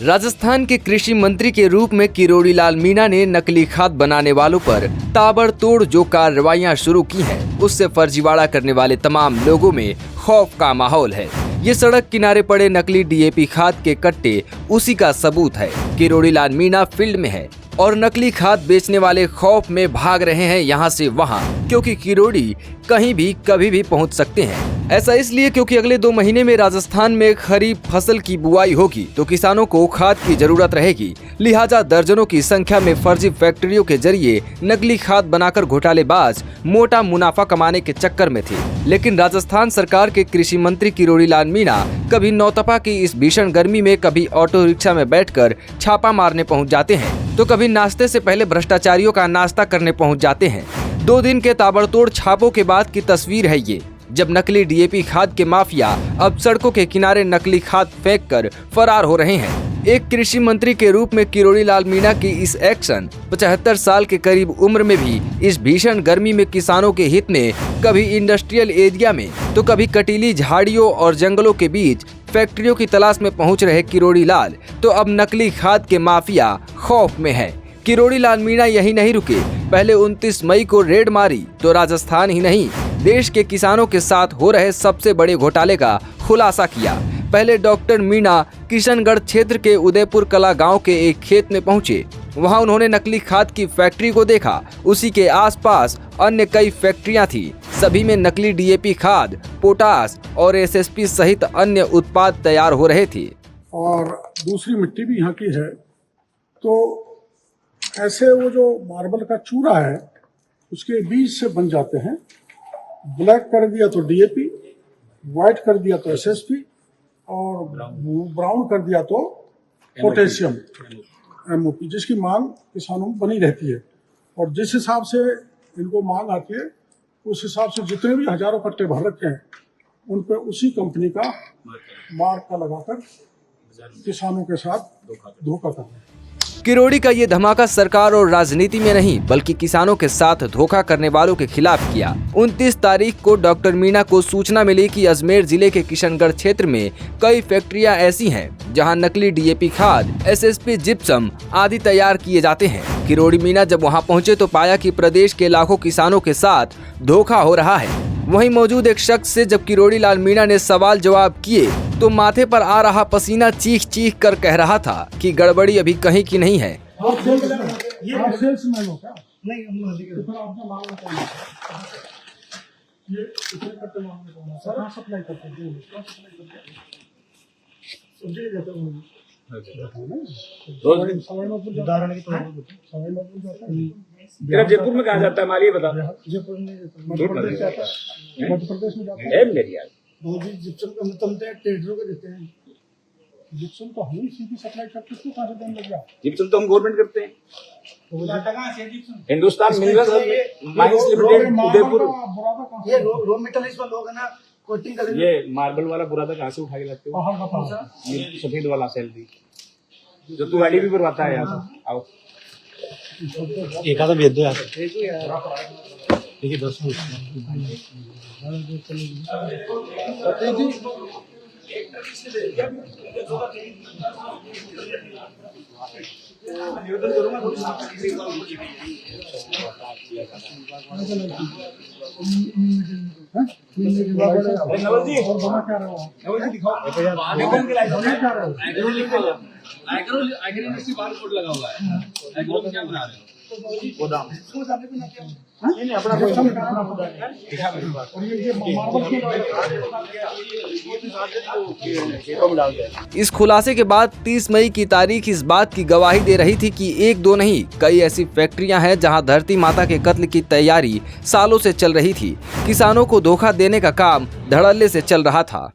राजस्थान के कृषि मंत्री के रूप में किरोड़ी लाल मीणा ने नकली खाद बनाने वालों पर ताबड़तोड़ जो कार्रवाइयां शुरू की हैं, उससे फर्जीवाड़ा करने वाले तमाम लोगों में खौफ का माहौल है। ये सड़क किनारे पड़े नकली डीएपी खाद के कट्टे उसी का सबूत है। किरोड़ी लाल मीणा फील्ड में है और नकली खाद बेचने वाले खौफ में भाग रहे हैं यहाँ से वहाँ, क्योंकि किरोड़ी कहीं भी कभी भी पहुँच सकते हैं। ऐसा इसलिए क्योंकि अगले 2 महीने में राजस्थान में खरीफ फसल की बुआई होगी, तो किसानों को खाद की जरूरत रहेगी। लिहाजा दर्जनों की संख्या में फर्जी फैक्ट्रियों के जरिए नकली खाद बनाकर घोटालेबाज मोटा मुनाफा कमाने के चक्कर में थे। लेकिन राजस्थान सरकार के कृषि मंत्री किरोड़ी लाल मीणा कभी नौतपा की इस भीषण गर्मी में कभी ऑटो रिक्शा में बैठकर छापा मारने पहुँच जाते हैं, तो कभी नाश्ते से पहले भ्रष्टाचारियों का नाश्ता करने पहुँच जाते हैं। 2 दिन के ताबड़तोड़ छापों के बाद की तस्वीर है ये, जब नकली डीएपी खाद के माफिया अब सड़कों के किनारे नकली खाद फेंक कर फरार हो रहे हैं। एक कृषि मंत्री के रूप में किरोड़ी लाल मीणा की इस एक्शन 75 साल के करीब उम्र में भी इस भीषण गर्मी में किसानों के हित में कभी इंडस्ट्रियल एरिया में तो कभी कटीली झाड़ियों और जंगलों के बीच फैक्ट्रियों की तलाश में पहुंच रहे किरोड़ी लाल तो अब नकली खाद के माफिया खौफ में है। किरोड़ी लाल मीणा यही नहीं रुके, पहले 29 मई को रेड मारी तो राजस्थान ही नहीं देश के किसानों के साथ हो रहे सबसे बड़े घोटाले का खुलासा किया। पहले डॉक्टर मीणा किशनगढ़ क्षेत्र के उदयपुर कला गांव के एक खेत में पहुंचे। वहां उन्होंने नकली खाद की फैक्ट्री को देखा। उसी के आसपास अन्य कई फैक्ट्रियां थी, सभी में नकली डीएपी खाद, पोटास और एसएसपी सहित अन्य उत्पाद तैयार हो रहे थे। और दूसरी मिट्टी भी यहाँ की है, तो ऐसे वो जो मार्बल का चूरा है उसके बीज से बन जाते हैं। ब्लैक कर दिया तो डीएपी, व्हाइट कर दिया तो एसएसपी और ब्राउन कर दिया तो पोटेशियम एमओपी, जिसकी मांग किसानों में बनी रहती है। और जिस हिसाब से इनको मांग आती है उस हिसाब से जितने भी हजारों कट्टे भर रखे हैं उन पर उसी कंपनी का मार्क का लगाकर किसानों के साथ धोखा कर रहे हैं। किरोड़ी का ये धमाका सरकार और राजनीति में नहीं बल्कि किसानों के साथ धोखा करने वालों के खिलाफ किया। 29 तारीख को डॉक्टर मीणा को सूचना मिली कि अजमेर जिले के किशनगढ़ क्षेत्र में कई फैक्ट्रियां ऐसी हैं जहां नकली डीएपी खाद, एसएसपी, जिप्सम आदि तैयार किए जाते हैं। किरोड़ी मीणा जब वहां पहुंचे तो पाया कि प्रदेश के लाखों किसानों के साथ धोखा हो रहा है। वहीं मौजूद एक शख्स से जब किरोड़ी लाल मीणा ने सवाल जवाब किए तो माथे पर आ रहा पसीना चीख चीख कर कह रहा था कि गड़बड़ी अभी कहीं की नहीं है। जयपुर में कहा जाता है माल, ये बता। जयपुर में मध्य प्रदेश में जाता है मेरी यार। जिप्सम हम ट्रेडरों को देते हैं। जिप्सम तो हम सीधी सप्लाई करते हैं, कहाँ से देने लग गया? जिप्सम तो हम गवर्नमेंट करते हैं। Hindustan minerals mines limited Udaipur. ये रो मेटल इसमें लोग है ना कोटिंग कर। ये मार्बल वाला बुरादा कहाँ से उठा के लाते हो? ये सफेद वाला सैलरी जो तू गाड़ी भी करवाता है यहाँ से। आओ एक आधा भेज दो यार। देखिए 10 इस खुलासे के बाद 30 मई की तारीख इस बात की गवाही दे रही थी कि 1-2 नहीं कई ऐसी फैक्ट्रियां हैं जहां धरती माता के कत्ल की तैयारी सालों से चल रही थी। किसानों को धोखा देने का काम धड़ल्ले से चल रहा था।